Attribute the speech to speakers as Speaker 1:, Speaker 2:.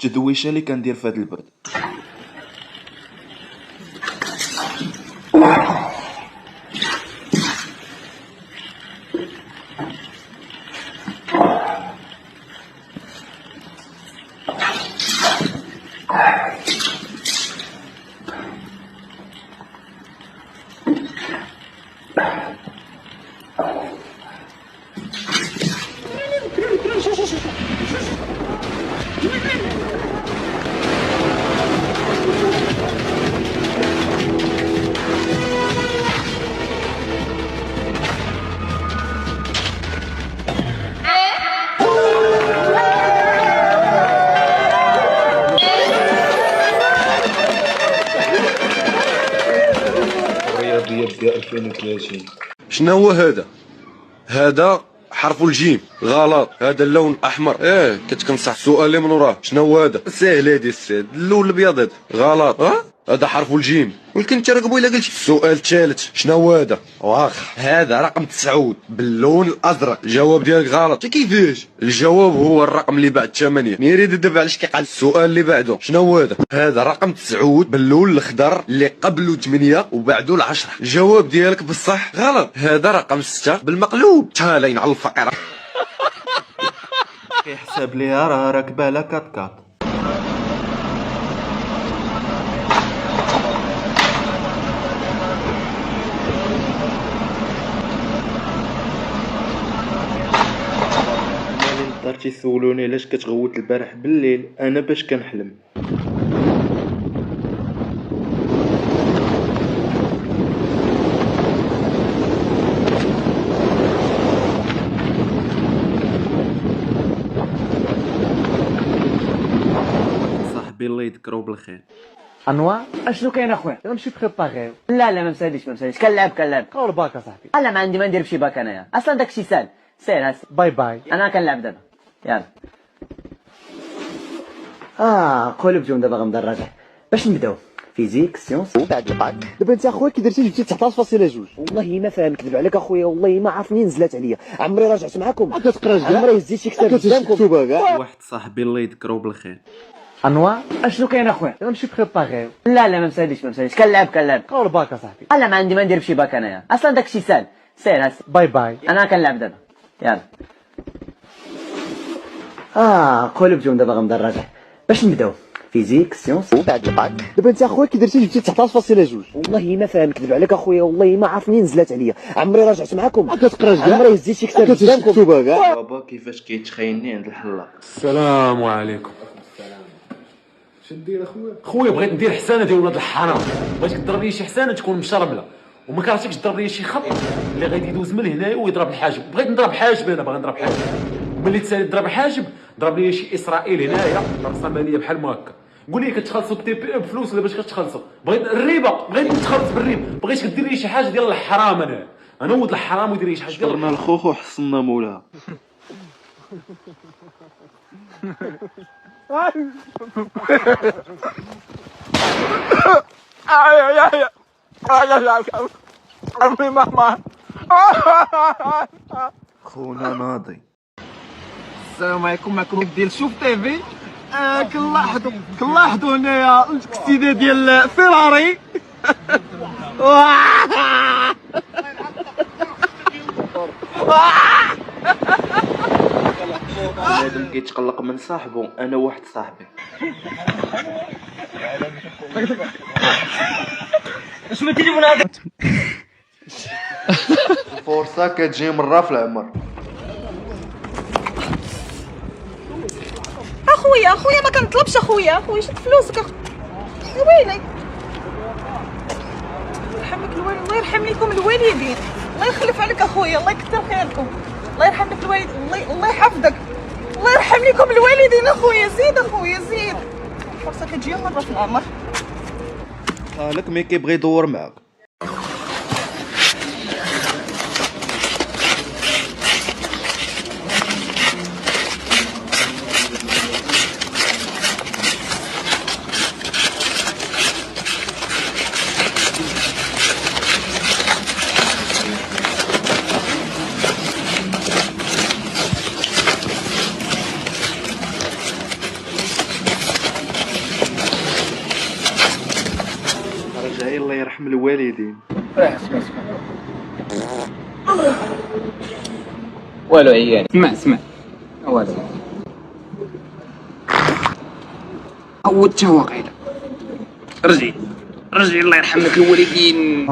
Speaker 1: التدويشه اللي كندير في هذا البرد. الرياضيات ديال 2030.
Speaker 2: شنو هو هذا؟ هذا حرف الجيم غلط. هذا اللون الاحمر كتكنصح. السؤال اللي من وراه شنو هو هذا؟ ساهل هادي السيد. اللون الابيض هذا غلط. هذا حرف الجيم. ولكن انت راه قبيله قلتي. السؤال الثالث شنو هو هذا؟ واخ هذا رقم 9 باللون الازرق. الجواب ديالك غلط. كيفاش؟ الجواب هو الرقم اللي بعد 8. نيري دابا علاش كيقال. السؤال اللي بعده شنو هو هذا؟ هذا رقم 9 باللون الاخضر اللي قبله 8 وبعده 10. الجواب ديالك بصح غلط. هذا رقم 6 بالمقلوب. تالين على الفقير.
Speaker 1: كيحسب ليها راه راكبه لا كات كات. الدار تيسولوني علاش كتغوت البارح بالليل. انا باش كنحلم. صاحبي الله يذكرو بالخير.
Speaker 3: انواع اشنو كاين اخويا؟ انا ماشي بريباري. لا ما مساليش كنلعب
Speaker 4: قول باكا صاحبي.
Speaker 3: لا ما عندي ما ندير بشي باك انايا اصلا داكشي ساهل سير هاس.
Speaker 4: باي باي.
Speaker 3: انا كنلعب دابا يلا. قولوا بجوم دابا غندرجع باش نبداو فيزيك سيونس وبعد الباك.
Speaker 4: دابا انت اخويا كي درتي جبتي 19.2.
Speaker 3: والله ما فاهم نكذب عليك اخويا. والله ما عرفني نزلات عليا. عمري راجعت معكم.
Speaker 4: كتقراش كاع.
Speaker 3: عمري هزيت شي كتاب قدامكم.
Speaker 4: مكتوبه كاع.
Speaker 1: واحد صاحبي الله يذكرو بالخير.
Speaker 3: انواع اشنو كاين اخويا؟
Speaker 4: انا ماشي بريباري.
Speaker 3: لا ما مساليش كنلعب
Speaker 4: قول باكا صاحبي.
Speaker 3: لا ما عندي ما ندير بشي باك انايا اصلا داكشي ساهل سير هاس.
Speaker 4: باي باي.
Speaker 3: انا كنلعب دابا يلا. قولوا بجوم دابا غندرجع باش نبداو فيزيك سيونس وبعد الباك.
Speaker 4: دابا انت اخويا كي درتي جبتي 19.2.
Speaker 3: والله ما فاهم نكذب عليك اخويا. والله ما عرفني نزلات عليا. عمري راجعت معكم.
Speaker 4: كتقراش كاع.
Speaker 3: عمري هزيت شي كتاب قدامكم.
Speaker 4: مكتوبه كاع.
Speaker 1: بابا كيفاش كيتخيلني عند الحلاق.
Speaker 5: السلام عليكم. شدير خويا بغيت ندير حسانه ديال ولاد الحرام. بغيتك تضرب لي شي حسانه تكون مشرمله وما كرهتكش تضرب لي شي خط اللي غادي يدوز من هنايا ويضرب الحاجب. بغيت نضرب حاجب. انا باغي نضرب حاجب. ملي تسالي تضرب حاجب ضرب لي شي اسرائيل هنايا رقصه ماليه بحال ما هكا. قول لي كتخلصوا التي بي بفلوس ولا باش كتخلصوا؟ بغيت الربا. بغيت نتخلص بالربا. بغيتك دير لي شي حاجه ديال الحرام. انا ولد الحرام ودير لي شي حاجه ديال
Speaker 1: شكرنا الخوخ وحصلنا مولاها. خونا ناضي.
Speaker 4: السلام عليكم. معكم ديال شوف تيفي. كنلاحظوا هنايا الاكسيده ديال فيراري.
Speaker 1: بنادم كيتقلق من صاحبه. انا واحد صاحبي.
Speaker 3: شنو تجيبون هذا؟
Speaker 1: الفرصه كتجي مره في العمر.
Speaker 6: اخويا ما كنطلبش اخويا شد فلوسك ويلي. يرحمك الوالد. الله يرحم لكم الوالدين. الله يخلف عليك اخويا. الله يكثر خيركم. الله يرحم لك الوالد. الله يحفظك. الله يرحم لكم الوالدين اخويا. زيد اخويا زيد. الفرصه كتجي مره في العمر.
Speaker 1: خالك مي كيبغي يدور معاك. الله يرحم الوالدين.
Speaker 4: اسمع والو عيال، اسمع والو عودت واقيلا. رجعي الله يرحم لك الوالدين.